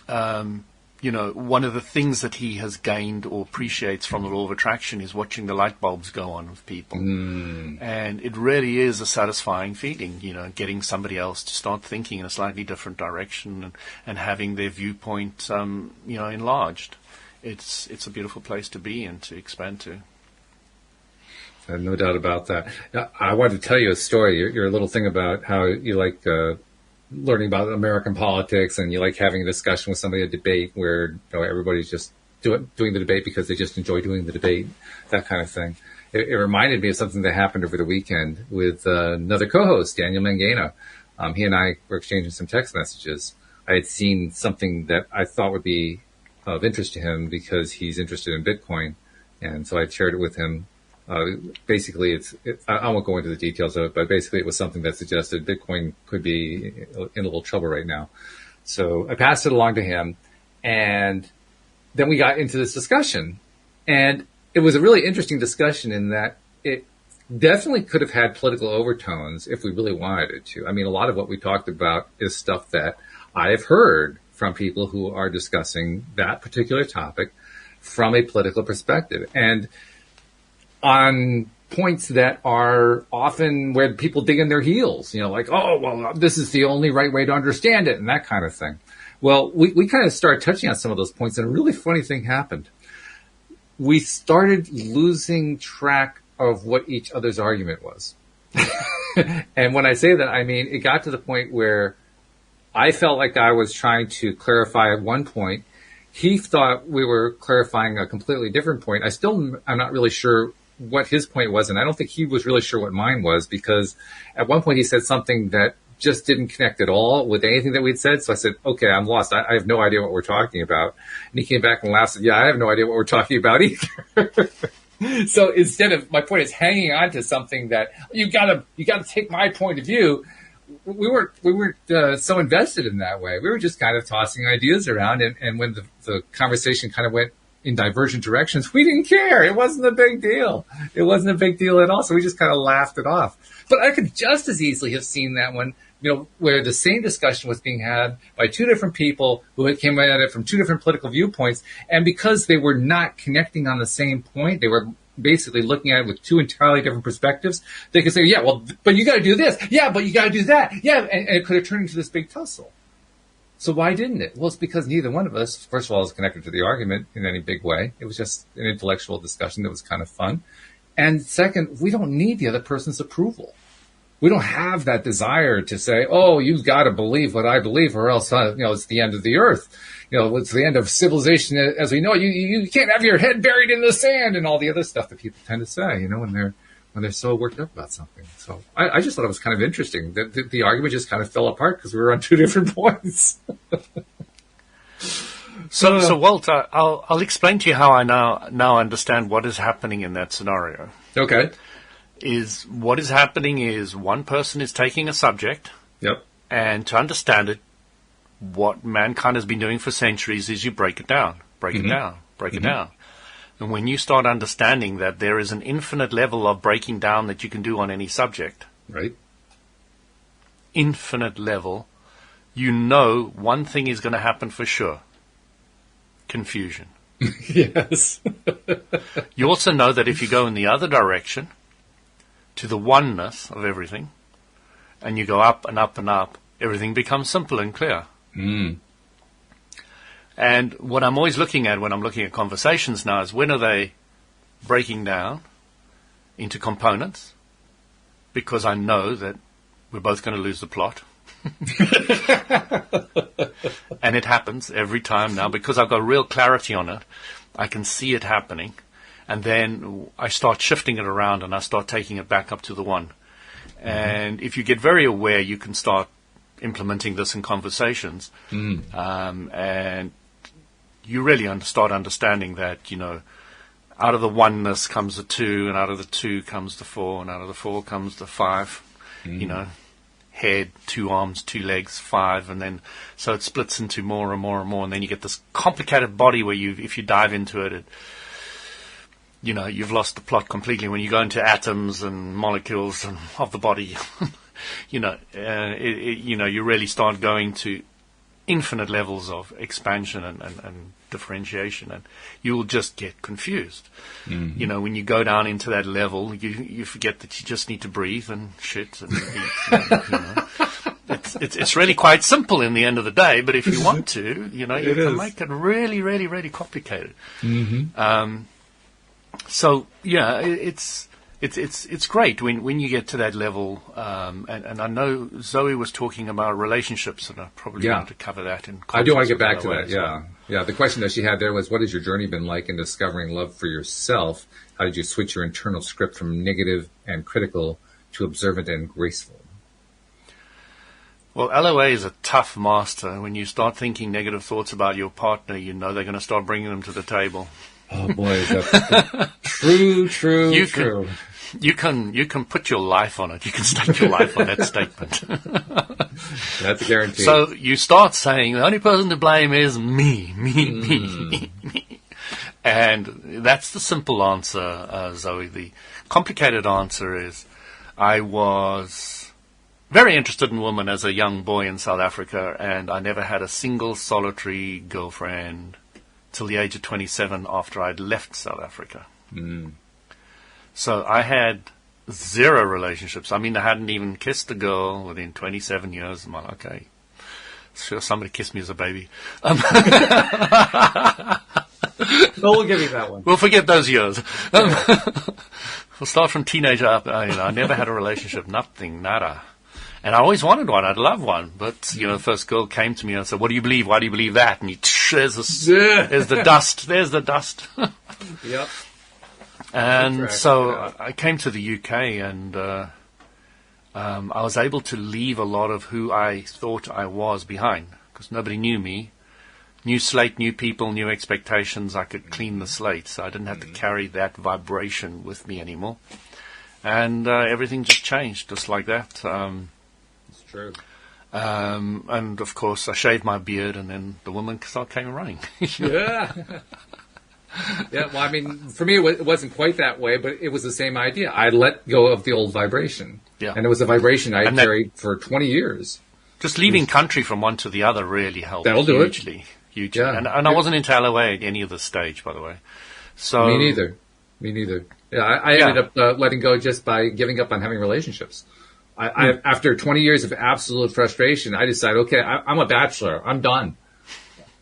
one of the things that he has gained or appreciates from the law of attraction is watching the light bulbs go on with people. And it really is a satisfying feeling, getting somebody else to start thinking in a slightly different direction and having their viewpoint, enlarged. It's a beautiful place to be and to expand to. I have no doubt about that. I wanted to tell you a story, your little thing about how you like learning about American politics, and you like having a discussion with somebody, a debate where everybody's just doing the debate because they just enjoy doing the debate, that kind of thing. it reminded me of something that happened over the weekend with another co-host, Daniel Mangano. He and I were exchanging some text messages. I had seen something that I thought would be of interest to him because he's interested in Bitcoin. And so I shared it with him. Basically, I won't go into the details of it, but basically it was something that suggested Bitcoin could be in a little trouble right now. So I passed it along to him, and then we got into this discussion. And it was a really interesting discussion in that it definitely could have had political overtones if we really wanted it to. I mean, a lot of what we talked about is stuff that I have heard from people who are discussing that particular topic from a political perspective. And on points that are often where people dig in their heels, like, oh, well, this is the only right way to understand it and that kind of thing. Well, we kind of started touching on some of those points, and a really funny thing happened. We started losing track of what each other's argument was. And when I say that, I mean, it got to the point where I felt like I was trying to clarify at one point. He thought we were clarifying a completely different point. I'm not really sure what his point was, and I don't think he was really sure what mine was, because at one point he said something that just didn't connect at all with anything that we'd said. So I said, okay, I'm lost. I have no idea what we're talking about. And he came back and laughed and said, yeah, I have no idea what we're talking about either. So instead of, my point is hanging on to something that you gotta take my point of view. We weren't so invested in that way. We were just kind of tossing ideas around, and when the conversation kind of went in divergent directions, we didn't care. It wasn't a big deal. It wasn't a big deal at all. So we just kind of laughed it off. But I could just as easily have seen that one, where the same discussion was being had by two different people who came at it from two different political viewpoints. And because they were not connecting on the same point, they were basically looking at it with two entirely different perspectives. They could say, yeah, well, but you got to do this. Yeah, but you got to do that. Yeah. And it could have turned into this big tussle. So why didn't it? Well, it's because neither one of us, first of all, is connected to the argument in any big way. It was just an intellectual discussion that was kind of fun. And second, we don't need the other person's approval. We don't have that desire to say, oh, you've got to believe what I believe, or else, it's the end of the earth. It's the end of civilization as we know it. You can't have your head buried in the sand and all the other stuff that people tend to say, when they're so worked up about something. So I just thought it was kind of interesting that the argument just kind of fell apart because we were on two different points. So Walter, I'll explain to you how I now understand what is happening in that scenario. Okay. What is happening is one person is taking a subject. Yep. And to understand it, what mankind has been doing for centuries is you break it down, break it down. And when you start understanding that there is an infinite level of breaking down that you can do on any subject, right? Infinite level, one thing is going to happen for sure. Confusion. Yes. You also know that if you go in the other direction, to the oneness of everything, and you go up and up and up, everything becomes simple and clear. Mm. And what I'm always looking at when I'm looking at conversations now is, when are they breaking down into components? Because I know that we're both going to lose the plot. And it happens every time now, because I've got real clarity on it. I can see it happening. And then I start shifting it around and I start taking it back up to the one. Mm-hmm. And if you get very aware, you can start implementing this in conversations. Mm. And you really start understanding that, out of the oneness comes the two, and out of the two comes the four, and out of the four comes the five. Mm. Head, 2 arms, 2 legs, 5, and then so it splits into more and more and more, and then you get this complicated body where if you dive into it, you've lost the plot completely. When you go into atoms and molecules of the body, you really start going to infinite levels of expansion and differentiation, and you will just get confused. Mm-hmm. When you go down into that level, you forget that you just need to breathe and shit and eat. It's really quite simple in the end of the day, but if you want to, you can make it really, really, really complicated. Mm-hmm. So yeah, it's it's great when you get to that level. And I know Zoe was talking about relationships, and I probably want to cover that in. I do want to get back to that. Yeah, yeah. The question that she had there was, "What has your journey been like in discovering love for yourself? How did you switch your internal script from negative and critical to observant and graceful?" Well, LOA is a tough master. When you start thinking negative thoughts about your partner, you know they're going to start bringing them to the table. Oh boy, is that true. You can put your life on it. You can stake your life on that statement. That's a guarantee. So you start saying the only person to blame is me. And that's the simple answer, Zoe. The complicated answer is I was very interested in women as a young boy in South Africa, and I never had a single solitary girlfriend till the age of 27 after I'd left South Africa. So I had 0 relationships. I mean, I hadn't even kissed a girl within 27 years. I'm like, okay, sure, somebody kissed me as a baby. No, we'll give you that one. We'll forget those years. We'll start from teenager up. I never had a relationship, nothing, nada. And I always wanted one. I'd love one. But, the first girl came to me and said, "What do you believe? Why do you believe that?" And there's the dust. There's the dust. Yep. And so I came to the UK, and I was able to leave a lot of who I thought I was behind, because nobody knew me. New slate, new people, new expectations. I could clean the slate, so I didn't have to carry that vibration with me anymore. And everything just changed, just like that. It's true. And, of course, I shaved my beard, and then the woman came running. Yeah. Yeah, well, I mean, for me, it wasn't quite that way, but it was the same idea. I let go of the old vibration. Yeah. And it was a vibration I carried for 20 years. Just leaving country from one to the other really helped. That'll do it. Hugely. Yeah. And I wasn't into LOA at any of the stage, by the way. So Me neither. Yeah, I ended up letting go just by giving up on having relationships. After 20 years of absolute frustration, I decided, okay, I'm a bachelor. I'm done.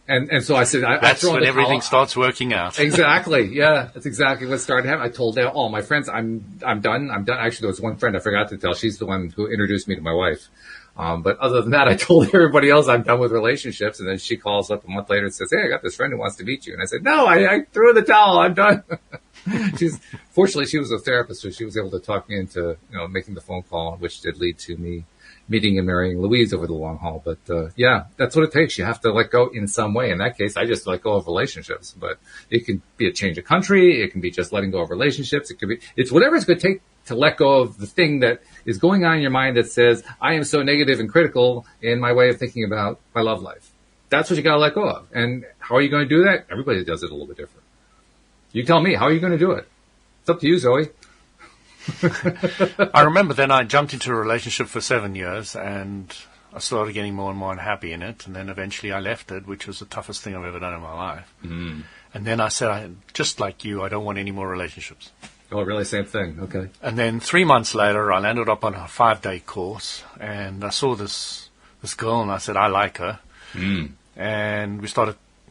And so I said, that's when everything starts working out. Exactly. Yeah, that's exactly what started happening. I told all my friends, I'm done. Actually, there was one friend I forgot to tell. She's the one who introduced me to my wife. But other than that, I told everybody else I'm done with relationships. And then she calls up a month later and says, "Hey, I got this friend who wants to meet you." And I said, "No, I threw in the towel. I'm done." Fortunately, she was a therapist, so she was able to talk me into, making the phone call, which did lead to me meeting and marrying Louise over the long haul. But, that's what it takes. You have to let go in some way. In that case, I just let go of relationships, but it can be a change of country. It can be just letting go of relationships. It's whatever it's going to take to let go of the thing that is going on in your mind that says, I am so negative and critical in my way of thinking about my love life. That's what you got to let go of. And how are you going to do that? Everybody does it a little bit different. You tell me, how are you going to do it? It's up to you, Zoe. I remember then I jumped into a relationship for 7 years, and I started getting more and more unhappy in it. And then eventually I left it, which was the toughest thing I've ever done in my life. Mm. And then I said, just like you, I don't want any more relationships. Oh, really? Same thing. Okay. And then 3 months later, I landed up on a 5-day course, and I saw this girl, and I said, I like her. Mm. And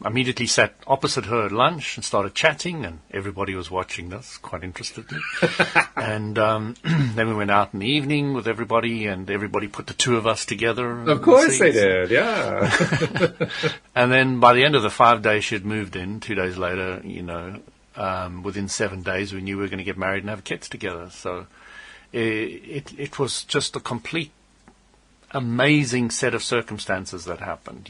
immediately sat opposite her at lunch and started chatting, and everybody was watching this quite interestedly. And then we went out in the evening with everybody, and everybody put the two of us together. Of course they did, yeah. And then by the end of the 5 days, she had moved in. 2 days later, within 7 days, we knew we were going to get married and have kids together. So it was just a complete amazing set of circumstances that happened.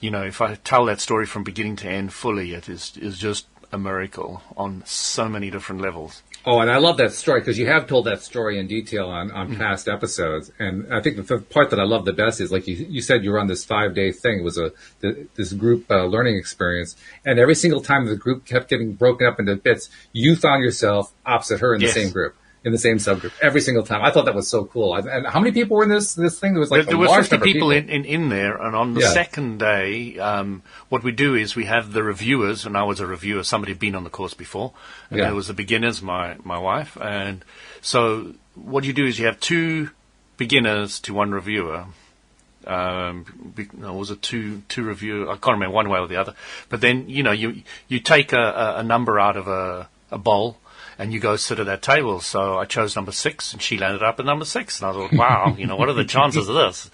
If I tell that story from beginning to end fully, it is just a miracle on so many different levels. Oh, and I love that story because you have told that story in detail on past episodes. And I think the part that I love the best is, like you said, you were on this 5-day thing. It was this group learning experience. And every single time the group kept getting broken up into bits, you found yourself opposite her in the same group. In the same subgroup every single time. I thought that was so cool. And how many people were in this thing? There was there were 50 people in there. And on the second day, what we do is we have the reviewers, and I was a reviewer. Somebody had been on the course before, and there was the beginners, my wife. And so what you do is you have 2 beginners to 1 reviewer. Was it two reviewer? I can't remember one way or the other. But then you take a number out of a bowl. and you go sit at that table. So I chose number 6, and she landed up at number 6. And I thought, wow, what are the chances of this?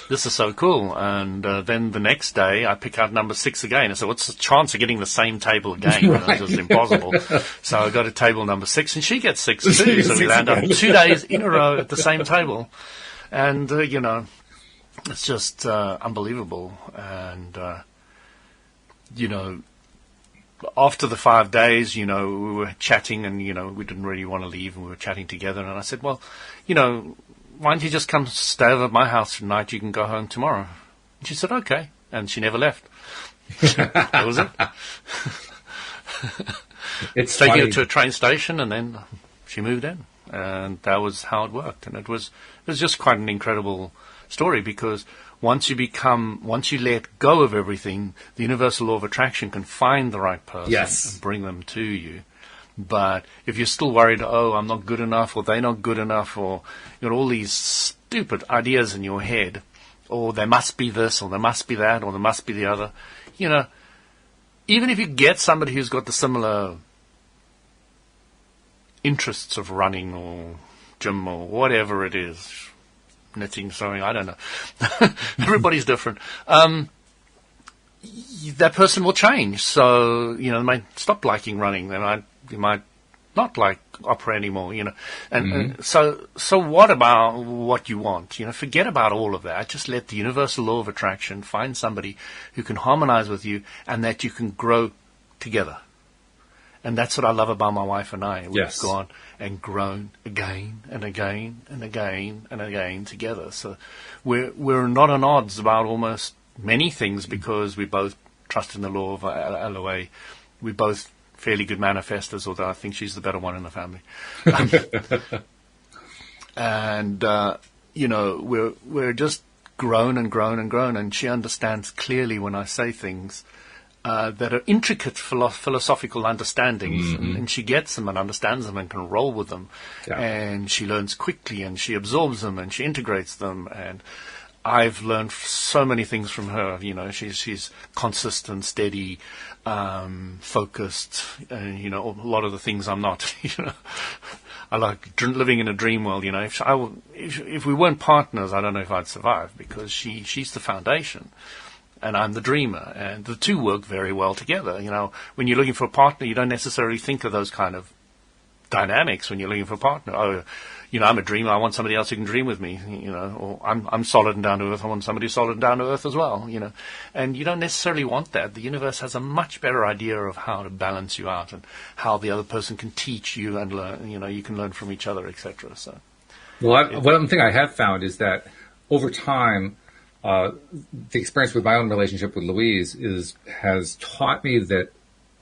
This is so cool. And then the next day, I pick out number 6 again. I said, what's the chance of getting the same table again? Right. It was impossible. So I got to table number 6, and she gets 6 too. So we land up 2 days in a row at the same table. And, it's just unbelievable. And, after the 5 days, we were chatting, and, we didn't really want to leave, and we were chatting together. And I said, well, why don't you just come stay over at my house tonight? You can go home tomorrow. And she said, okay. And she never left. That was it. It's taking funny. her to a train station, and then she moved in. And that was how it worked. And it was just quite an incredible story, because once you let go of everything, the universal law of attraction can find the right person Yes. and bring them to you. But if you're still worried, I'm not good enough, or they're not good enough, or all these stupid ideas in your head, or there must be this, or there must be that, or there must be the other, even if you get somebody who's got the similar interests of running or gym or whatever it is, knitting, sewing, I don't know. Everybody's different. That person will change. So, they might stop liking running. They might not like opera anymore, And so what about what you want? Forget about all of that. Just let the universal law of attraction find somebody who can harmonize with you and that you can grow together. And that's what I love about my wife and I. We've Yes. gone and grown again and again and again and again together. So we're not on odds about almost many things, because we both trust in the law of LOA. We're both fairly good manifestors, although I think she's the better one in the family. And we're just grown and grown and grown, and she understands clearly when I say things that are intricate philosophical understandings, and she gets them and understands them and can roll with them. Yeah. And she learns quickly, and she absorbs them, and she integrates them. And I've learned so many things from her. She's consistent, steady, focused, and a lot of the things I'm not. I like living in a dream world. If we weren't partners, I don't know if I'd survive, because she's the foundation, and I'm the dreamer, and the two work very well together. When you're looking for a partner, you don't necessarily think of those kind of dynamics when you're looking for a partner. I'm a dreamer, I want somebody else who can dream with me, or I'm solid and down to earth, I want somebody solid and down to earth as well, And you don't necessarily want that. The universe has a much better idea of how to balance you out, and how the other person can teach you and learn, you can learn from each other, etc. So, One thing I have found is that over time, the experience with my own relationship with Louise has taught me that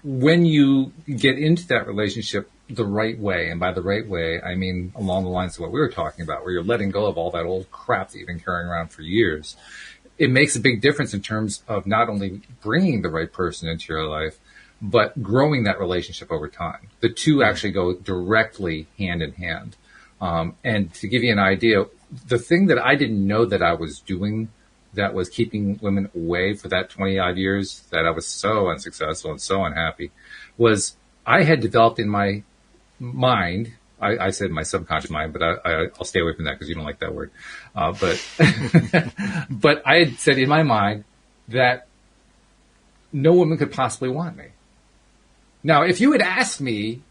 when you get into that relationship the right way, and by the right way, I mean along the lines of what we were talking about, where you're letting go of all that old crap that you've been carrying around for years, it makes a big difference in terms of not only bringing the right person into your life, but growing that relationship over time. The two actually go directly hand in hand. And to give you an idea, the thing that I didn't know that I was doing that was keeping women away for that 20-odd years, that I was so unsuccessful and so unhappy, was I had developed in my mind, I said my subconscious mind, but I'll stay away from that because you don't like that word. But I had said in my mind that no woman could possibly want me. Now, if you had asked me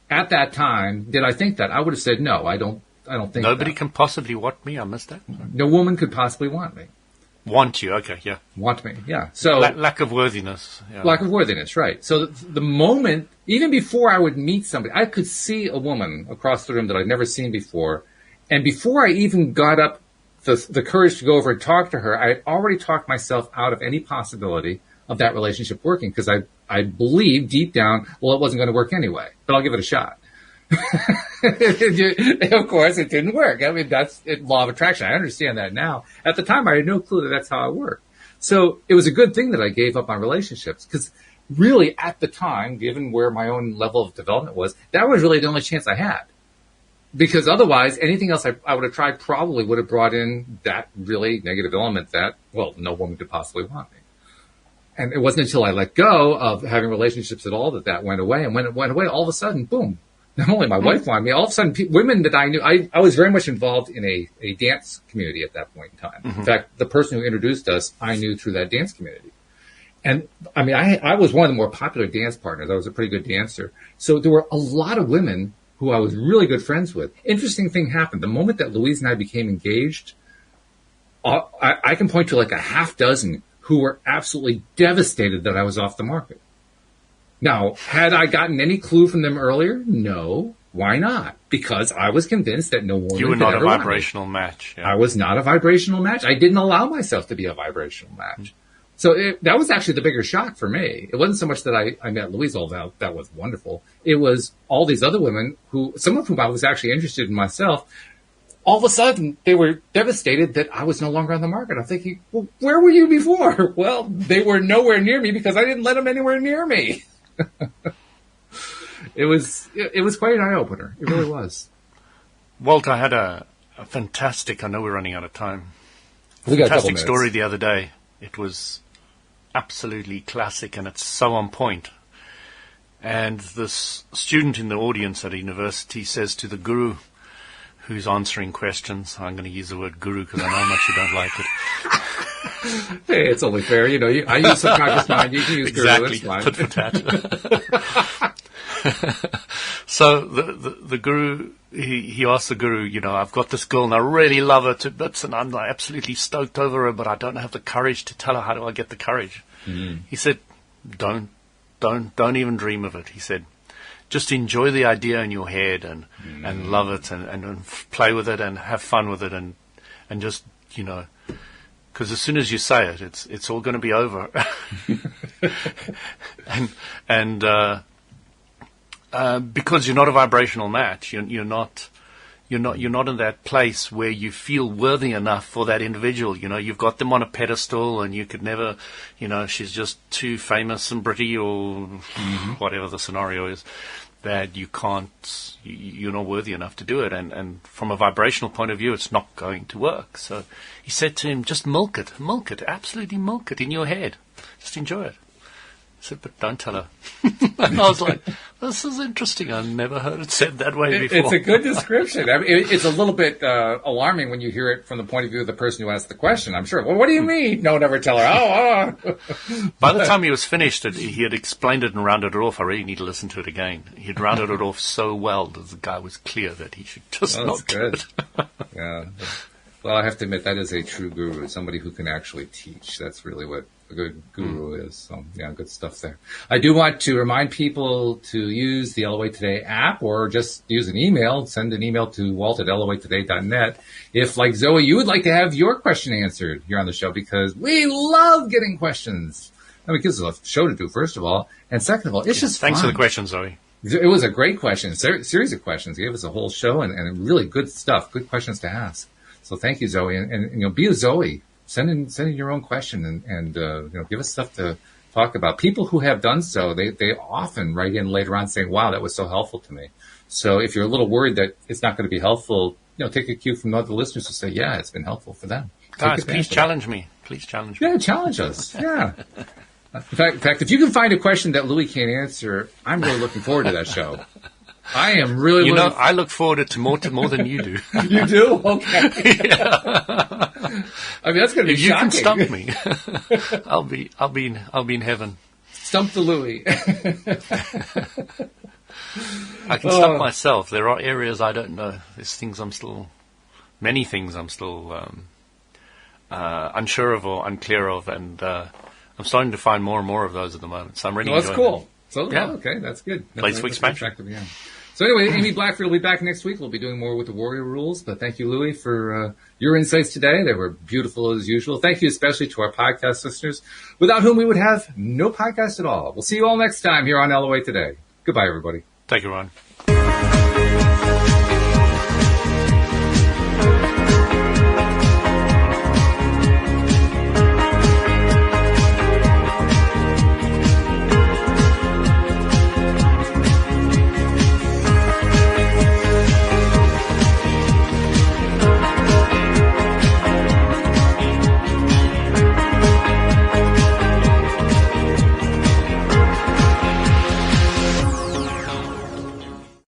at that time, did I think that? I would have said, no, I don't think nobody that. can possibly want me. I missed that. No woman could possibly want me. Want you? Okay, yeah. Want me, yeah. So lack of worthiness. Yeah. Lack of worthiness, right. So the moment, even before I would meet somebody, I could see a woman across the room that I'd never seen before. And before I even got up the courage to go over and talk to her, I had already talked myself out of any possibility of that relationship working, because I believed deep down, well, it wasn't going to work anyway, but I'll give it a shot. Of course, it didn't work. I mean, that's law of attraction. I understand that now. At the time, I had no clue that that's how it worked. So it was a good thing that I gave up on relationships, because really at the time, given where my own level of development was, that was really the only chance I had. Because otherwise, anything else I would have tried probably would have brought in that really negative element that, well, no woman could possibly want me. And it wasn't until I let go of having relationships at all that went away. And when it went away, all of a sudden, boom, not only my wife wanted me, all of a sudden women that I knew, I was very much involved in a dance community at that point in time. In fact, the person who introduced us, I knew through that dance community. And I mean, I was one of the more popular dance partners. I was a pretty good dancer. So there were a lot of women who I was really good friends with. Interesting thing happened. The moment that Louise and I became engaged, I can point to like a half dozen who were absolutely devastated that I was off the market. Now, had I gotten any clue from them earlier? No. Why not? Because I was convinced that no woman You were not a vibrational match. Yeah. I was not a vibrational match. I didn't allow myself to be a vibrational match. So that was actually the bigger shock for me. It wasn't so much that I met Louise, although that was wonderful. It was all these other women some of whom I was actually interested in myself. All of a sudden, they were devastated that I was no longer on the market. I'm thinking, well, where were you before? Well, they were nowhere near me because I didn't let them anywhere near me. It was quite an eye-opener. It really was. Walt, I had a fantastic, I know we're running out of time, We got a couple fantastic minutes. story the other day. It was absolutely classic, and it's so on point. And this student in the audience at a university says to the guru who's answering questions, I'm going to use the word guru because I know how much you don't like it. Hey, it's only fair. You know, I use subconscious mind. You can use Exactly, guru. It's tit for tat. So the guru, he asked the guru, you know, I've got this girl and I really love her to bits and I'm absolutely stoked over her, but I don't have the courage to tell her. How do I get the courage? He said, don't even dream of it. He said, just enjoy the idea in your head and love it and play with it and have fun with it and just, you know, because as soon as you say it, it's all going to be over. Because you're not a vibrational match, you're not in that place where you feel worthy enough for that individual. You know, you've got them on a pedestal, and you could never, you know, she's just too famous and pretty, or whatever the scenario is, that you can't, you're not worthy enough to do it. And from a vibrational point of view, it's not going to work. So he said to him, just milk it, absolutely milk it in your head. Just enjoy it. I said, but don't tell her. And I was like, this is interesting. I've never heard it said that way before. It's a good description. I mean, it's a little bit alarming when you hear it from the point of view of the person who asked the question, I'm sure. Well, what do you mean? No, never tell her. Oh. By the time he was finished, he had explained it and rounded it off. I really need to listen to it again. He'd rounded it off so well that the guy was clear that he should just not do it. Yeah. Well, I have to admit, that is a true guru, somebody who can actually teach. That's really what a good guru is. So, yeah, good stuff there. I do want to remind people to use the LOA Today app or just use an email. Send an email to walt@loatoday.net. If, like Zoe, you would like to have your question answered here on the show, because we love getting questions. I mean, it gives us a show to do, first of all. And second of all, it's just Thanks fun. for the question, Zoe. It was a great question, series of questions. It gave us a whole show and really good stuff, good questions to ask. So thank you, Zoe. And you know, be a Zoe. Send in your own question and you know, give us stuff to talk about. People who have done so, they often write in later on saying, wow, that was so helpful to me. So if you're a little worried that it's not going to be helpful, you know, take a cue from other listeners to say, yeah, it's been helpful for them. Guys, please challenge me. Please challenge me. Yeah, challenge us. Yeah. In fact, if you can find a question that Louis can't answer, I'm really looking forward to that show. I am really. You know, I look forward to more than you do. You do? Okay. Yeah. I mean, that's going to be if you shocking. can stump me, I'll be in heaven. Stump the Louis. I can stump myself. There are areas I don't know. There's many things I'm still unsure of or unclear of, and I'm starting to find more and more of those at the moment. So I'm really that's enjoying cool. them. So, yeah. Okay, that's good. Place for expansion. Yeah. So anyway, Amy Blackfield will be back next week. We'll be doing more with the Warrior Rules. But thank you, Louis, for your insights today. They were beautiful as usual. Thank you especially to our podcast listeners, without whom we would have no podcast at all. We'll see you all next time here on LOA Today. Goodbye, everybody. Take it, Ron.